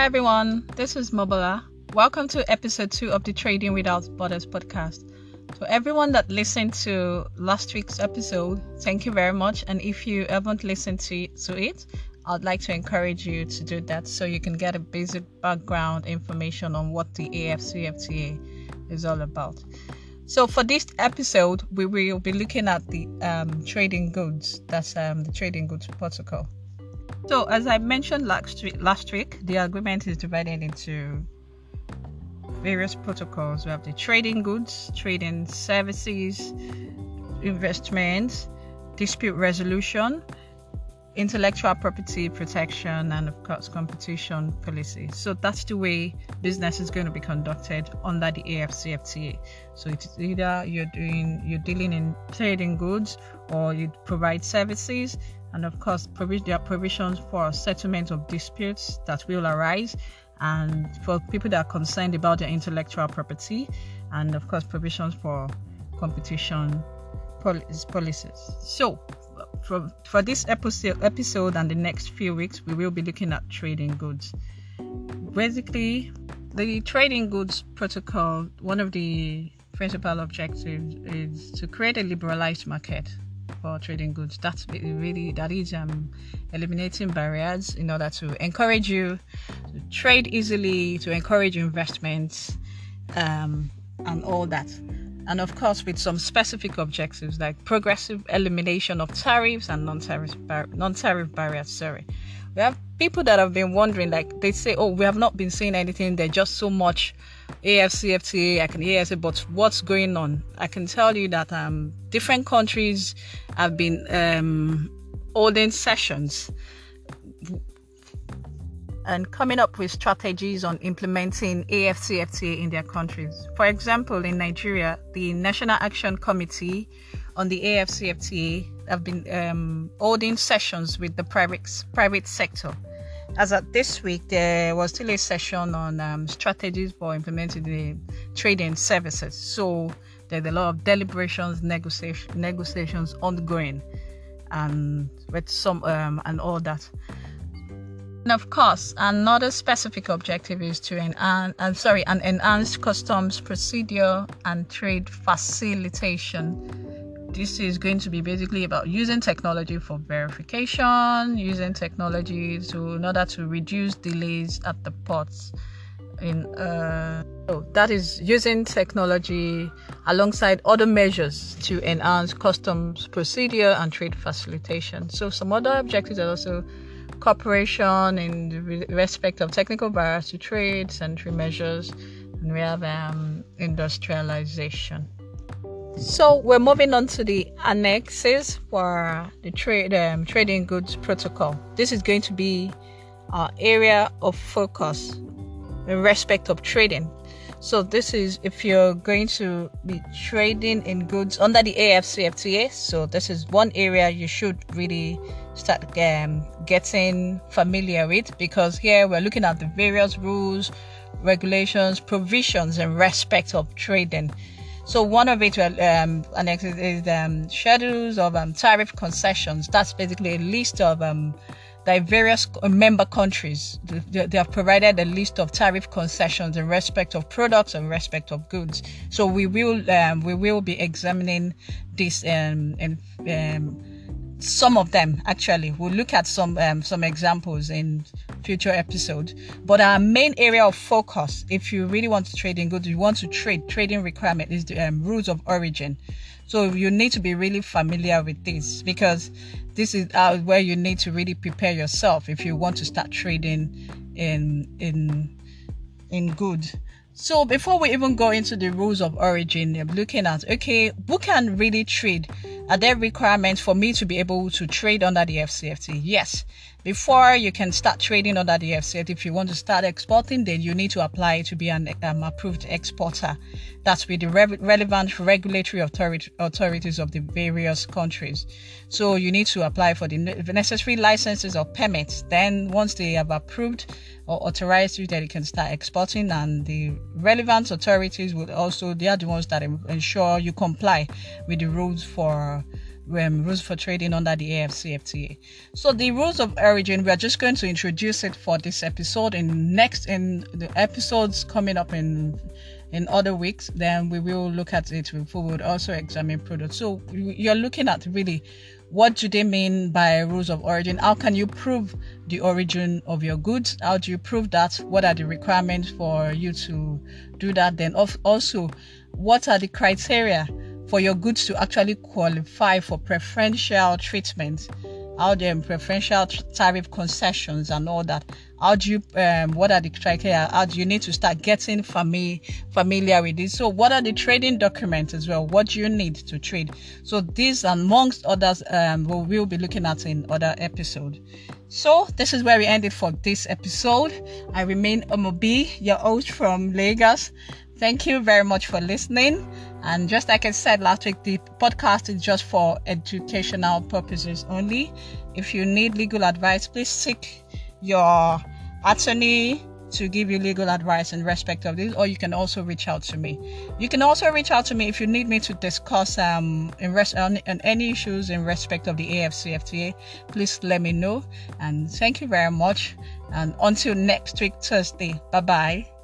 Hi everyone, this is Mobala. Welcome to episode 2 of the Trading Without Borders podcast. So everyone that listened to last week's episode, thank you very much. And if you haven't listened to it, I'd like to encourage you to do that so you can get a basic background information on what the AfCFTA is all about. So for this episode, we will be looking at the trading goods. That's the trading goods protocol. So as I mentioned last week, the agreement is divided into various protocols. We have the trading goods, trading services, investments, dispute resolution, intellectual property protection, and of course competition policy. So that's the way business is going to be conducted under the AfCFTA. So it's either you're dealing in trading goods or you provide services, and of course there are provisions for settlement of disputes that will arise, and for people that are concerned about their intellectual property, and of course provisions for competition policies. So for this episode and the next few weeks, we will be looking at trading goods. Basically, the trading goods protocol, one of the principal objectives is to create a liberalized market for trading goods. That is eliminating barriers in order to encourage you to trade easily, to encourage investments, and all that. And of course, with some specific objectives like progressive elimination of tariffs and non-tariff barriers. We have people that have been wondering, like they say, we have not been seeing anything. There's just so much AfCFTA. I can hear say, but what's going on? I can tell you that different countries have been holding sessions and coming up with strategies on implementing AfCFTA in their countries. For example, in Nigeria, the National Action Committee on the AfCFTA have been holding sessions with the private sector. As of this week, there was still a session on strategies for implementing the trading services. So there's a lot of deliberations, negotiations ongoing, and with some and all that. And of course, another specific objective is to an enhanced customs procedure and trade facilitation. This is going to be basically about using technology for verification, using technology in order to reduce delays at the ports. So that is using technology alongside other measures to enhance customs procedure and trade facilitation. So some other objectives are also cooperation in respect of technical barriers to trade, sanitary measures, and we have industrialization. So we're moving on to the annexes for the trading goods protocol. This is going to be our area of focus in respect of trading. So this is if you're going to be trading in goods under the AfCFTA. So this is one area you should really start getting familiar with, because here we're looking at the various rules, regulations, provisions in respect of trading. So one of it annexes is schedules of tariff concessions. That's basically a list of the various member countries. They have provided a list of tariff concessions in respect of products and respect of goods. So we will be examining this and some of them. Actually, we'll look at some examples in future episodes. But our main area of focus, if you really want to trade in goods, you want to trading requirement is the rules of origin. So you need to be really familiar with this, because this is where you need to really prepare yourself if you want to start trading in goods. So before we even go into the rules of origin, I'm looking at, who can really trade? Are there requirements for me to be able to trade under the AfCFTA? Yes. Before you can start trading under the AfCFTA, if you want to start exporting, then you need to apply to be an approved exporter. That's with the relevant regulatory authorities of the various countries. So you need to apply for the necessary licenses or permits. Then once they have approved or authorized you, that you can start exporting, and the relevant authorities they are the ones that ensure you comply with the rules for rules for trading under the AfCFTA. So the rules of origin, we are just going to introduce it for this episode. In the episodes coming up in other weeks, then we will look at it. We would also examine products. So you're looking at really what do they mean by rules of origin? How can you prove the origin of your goods? How do you prove that? What are the requirements for you to do that? Then also, what are the criteria for your goods to actually qualify for preferential treatment? How the preferential tariff concessions and all that. How do you, what are the criteria? How do you need to start getting familiar with this? So what are the trading documents as well? What do you need to trade? So these amongst others, we will be looking at in other episodes. So this is where we end it for this episode. I remain Omobi, your host from Lagos. Thank you very much for listening. And just like I said last week, the podcast is just for educational purposes only. If you need legal advice, please seek your attorney to give you legal advice in respect of this, or you can also reach out to me. You can also reach out to me if you need me to discuss on any issues in respect of the AfCFTA. Please let me know. And thank you very much. And until next week, Thursday. Bye-bye.